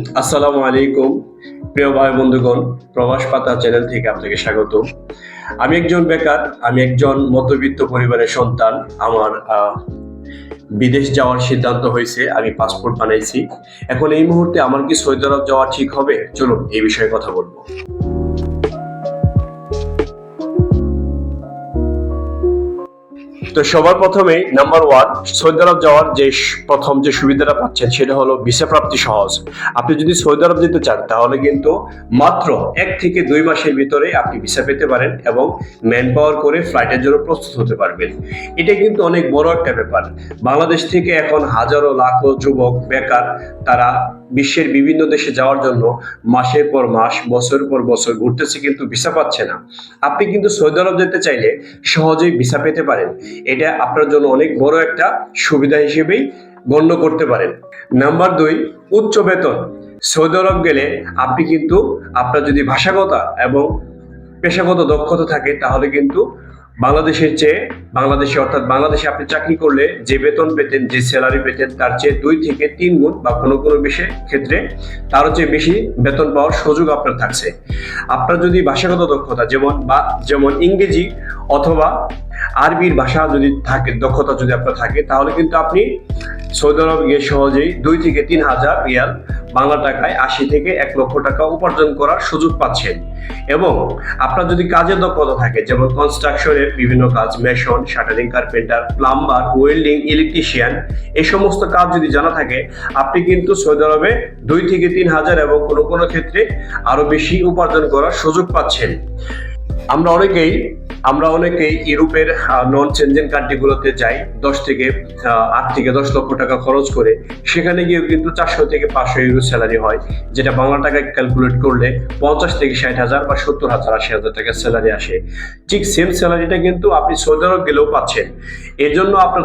আসসালামু আলাইকুম প্রিয় ভাই বন্ধুগণ, প্রবাস পাতা চ্যানেল থেকে আপনাকে স্বাগত। আমি একজন বেকার, আমি একজন মধ্যবিত্ত পরিবারের সন্তান। আমার বিদেশ যাওয়ার সিদ্ধান্ত হয়েছে, আমি পাসপোর্ট বানাইছি। এখন এই মুহূর্তে আমার কি সৌদি আরব যাওয়া ঠিক হবে? চলুন এই বিষয়ে কথা বলবো। তো সবার প্রথমে নাম্বার ওয়ান, সৌদি আরব যাওয়ার প্রথম যে সুবিধাটা পাচ্ছেন সেটা হলো ভিসা প্রাপ্তি সহজ। আপনি যদি সৌদি আরব যেতে চান তাহলে কিন্তু মাত্র 1 থেকে 2 মাসের ভিতরে আপনি ভিসা পেতে পারেন এবং ম্যান পাওয়ার করে ফ্লাইটের জন্য প্রস্তুত হতে পারবেন। এটা কিন্তু অনেক বড় একটা ব্যাপার। বাংলাদেশ থেকে এখন হাজারো লাখো যুবক বেকার, তারা বিশ্বের বিভিন্ন দেশে যাওয়ার জন্য মাসের পর মাস, বছর পর বছর ঘুরতেছে কিন্তু ভিসা পাচ্ছে না। আপনি কিন্তু সৌদি আরব যেতে চাইলে সহজেই ভিসা পেতে পারেন। এটা আপনার জন্য অনেক বড় একটা সুবিধা হিসেবেই গণ্য করতে পারেন। নাম্বার 2, উচ্চ বেতন। সৌদি আরব গেলে আপনি কিন্তু আপনার যদি ভাষাগত এবং পেশাগত দক্ষতা থাকে তাহলে কিন্তু বাংলাদেশের চেয়ে বাংলাদেশে আপনি চাকরি করলে যে বেতন পেতেন, যে স্যালারি পেতেন তার চেয়ে 2 থেকে 3 গুণ বা কোনো বিষয়ের ক্ষেত্রে তারও চেয়ে বেশি বেতন পাওয়ার সুযোগ আপনার থাকছে। আপনার যদি ভাষাগত দক্ষতা যেমন ইংরেজি অথবা আরবির ভাষা যদি থাকে, দক্ষতা যদি আপনার থাকে, তাহলে কিন্তু আপনি সৌদি আরব গিয়ে সহজেই 2 থেকে 3 হাজার রিয়াল, বাংলা টাকায় 80 থেকে 1 লক্ষ টাকা উপার্জন করার সুযোগ পাচ্ছেন। এবং আপনার যদি কাজের দক্ষতা থাকে, যেমন কনস্ট্রাকশনের বিভিন্ন কাজ, mason, shuttering, carpenter, plumber, welding, electrician, এই সমস্ত কাজ যদি জানা থাকে, আপনি কিন্তু সৌদি আরবে 2 থেকে 3 হাজার এবং কোনো ক্ষেত্রে আরো বেশি উপার্জন করার সুযোগ পাচ্ছেন। আমরা অনেকেই ইউরোপের নন চেনজেন কান্ট্রিগুলোতে যাই 8 থেকে 10 লক্ষ টাকা খরচ করে। সেখানে গিয়েও কিন্তু 400 থেকে 500 ইউরো স্যালারি হয়, যেটা বাংলা টাকায় ক্যালকুলেট করলে 50 থেকে 60 হাজার বা 70 হাজার 80 হাজার টাকা স্যালারি আসে। ঠিক সেম স্যালারিটা কিন্তু আপনি সৌদি আরব গেলেও পাচ্ছেন। এর জন্য আপনার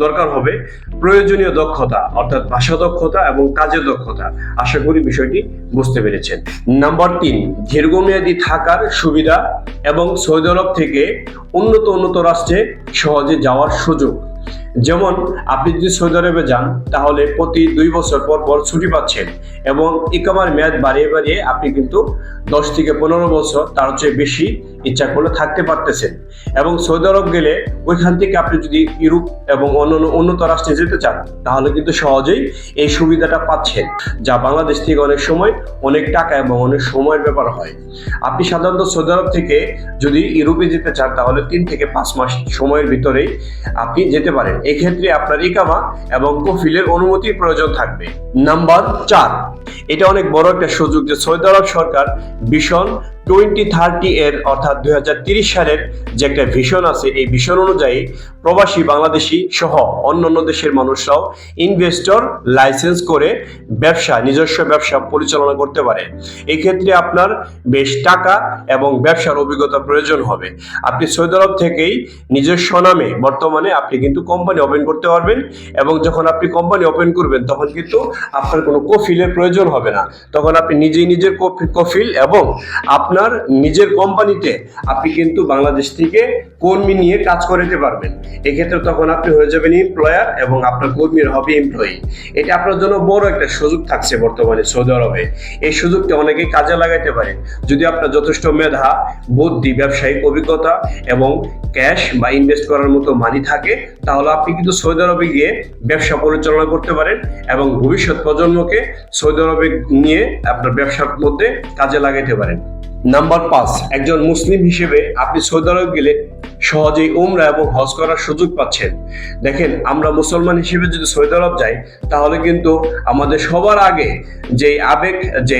দরকার হবে প্রয়োজনীয় দক্ষতা, অর্থাৎ ভাষা দক্ষতা এবং কাজের দক্ষতা। আশা করি বিষয়টি বুঝতে পেরেছেন। নাম্বার 3, দীর্ঘমেয়াদী থাকার সুবিধা এবং সৌদি আরব থেকে উন্নত রাষ্ট্রে সহজে যাওয়ার সুযোগ। যেমন আপনি যদি সৌদি আরবে যান তাহলে প্রতি 2 বছর পর ছুটি পাচ্ছেন এবং ইকামার মেয়াদ বাড়িয়ে আপনি কিন্তু 10 থেকে 15 বছর তার চেয়ে বেশি ইচ্ছা করলে থাকতে পারতেছেন। এবং সৌদি আরব গেলে ওইখান থেকে আপনি যদি ইউরোপ এবং অন্যান্য উন্নত রাষ্ট্রে যেতে চান তাহলে কিন্তু সহজেই এই সুবিধাটা পাচ্ছেন, যা বাংলাদেশ থেকে অনেক সময় অনেক টাকা এবং অনেক সময়ের ব্যাপার হয়। আপনি সাধারণত সৌদি আরব থেকে যদি ইউরোপে যেতে চান তাহলে 3 থেকে 5 মাস সময়ের ভিতরেই আপনি যেতে পারেন। এক্ষেত্রে আপনার ইকামা এবং কফিলের অনুমতির প্রয়োজন থাকবে। নাম্বার 4, এটা অনেক বড় একটা সুযোগ যে সৌদি আরব সরকার ভিশন 2030 এর অর্থাৎ 2030 সালের যে একটা ভিশন আছে, এই ভিশন অনুযায়ী প্রবাসী বাংলাদেশি সহ অন্যান্য দেশের মানুষরাও ইনভেস্টর লাইসেন্স করে নিজস্ব ব্যবসা পরিচালনা করতে পারে। এই ক্ষেত্রে আপনার বেশ টাকা এবং ব্যবসার অভিজ্ঞতা প্রয়োজন হবে। আপনি সৌদি আরব থেকেই নিজস্ব নামে বর্তমানে আপনি কিন্তু কোম্পানি ওপেন করতে পারবেন এবং যখন আপনি কোম্পানি ওপেন করবেন তখন কিন্তু আপনার কোনো কফিলের প্রয়োজন হবে না। তখন আপনি নিজের কফিল এবং আপনার নিজের কোম্পানিতে আপনি কিন্তু বাংলাদেশ থেকে কর্মী নিয়ে কাজ করাতে পারবেন। এক্ষেত্রে তখন আপনি হয়ে যাবেন এমপ্লয়ার এবং আপনার কর্মীর হবে এমপ্লয়ি। এটা আপনার জন্য বড় একটা সুযোগ থাকছে বর্তমানে সৌদি আরবে। এই সুযোগটা অনেকেই কাজে লাগাইতে পারেন। যদি আপনার যথেষ্ট মেধা, বুদ্ধি, ব্যবসায়িক অভিজ্ঞতা এবং ক্যাশ বা ইনভেস্ট করার মতো মানি থাকে তাহলে আপনি কিন্তু সৌদি আরবে গিয়ে ব্যবসা পরিচালনা করতে পারেন এবং ভবিষ্যৎ প্রজন্মকে সৌদি আরবে নিয়ে আপনার ব্যবসার মধ্যে কাজে লাগাইতে পারেন। নাম্বার 5, একজন মুসলিম হিসেবে আপনি সৌদি আরব গেলে সহজেই উমরা এবং হজ করার সুযোগ পাচ্ছেন। দেখেন, আমরা মুসলমান হিসেবে যদি সৌদি আরব যাই তাহলে কিন্তু আমাদের সবার আগে যে আবেগ, যে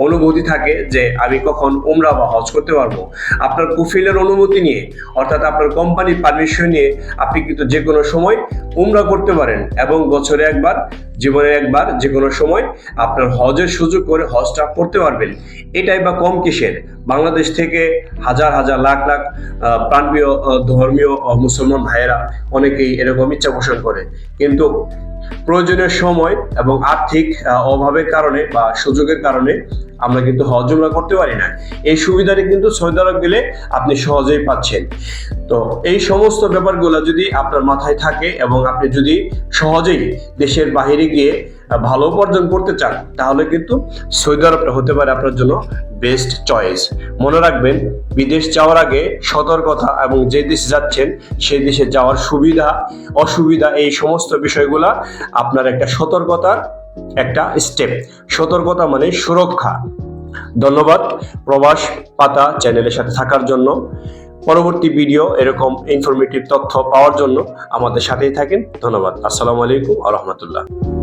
অনুভূতি থাকে যে আমি কখন উমরা বা হজ করতে পারবো। আপনার কফিলের অনুমতি নিয়ে, অর্থাৎ আপনার কোম্পানির পারমিশন নিয়ে আপনি কিন্তু যে কোনো সময় উমরা করতে পারেন এবং বছরে একবার, জীবনে একবার, যে কোনো সময় আপনার হজের সুযোগ করে হজটা করতে পারবেন। এটাই বা কম কিসের? বাংলাদেশ থেকে হাজার লাখ প্রাণপ্রিয় ধর্মীয় মুসলমান ভাইয়েরা অনেকেই এরকম ইচ্ছা পোষণ করে, কিন্তু প্রয়োজনীয় সময় এবং আর্থিক অভাবের কারণে বা সুযোগের কারণে আমরা কিন্তু হজ উমরা করতে পারি না। এই সুবিধাটি কিন্তু সৌদি আরব গেলে আপনি সহজেই পাচ্ছেন। তো এই সমস্ত ব্যাপারগুলো যদি আপনার মাথায় থাকে এবং আপনি যদি সহজেই দেশের বাহিরে গিয়ে ভালো উপার্জন করতে চান তাহলে কিন্তু সৌদি আরবটা হতে পারে আপনার জন্য বেস্ট চয়েস। মনে রাখবেন, বিদেশ যাওয়ার আগে সতর্কতা এবং যে দেশে যাচ্ছেন সেই দেশে যাওয়ার সুবিধা অসুবিধা এই সমস্ত বিষয়গুলা আপনার একটা সতর্কতার একটা স্টেপ। সতর্কতা মানে সুরক্ষা। ধন্যবাদ প্রবাস পাতা চ্যানেলের সাথে থাকার জন্য। পরবর্তী ভিডিও এরকম ইনফরমেটিভ তথ্য পাওয়ার জন্য আমাদের সাথেই থাকেন। ধন্যবাদ। আসসালামু আলাইকুম ওয়া রাহমাতুল্লাহ।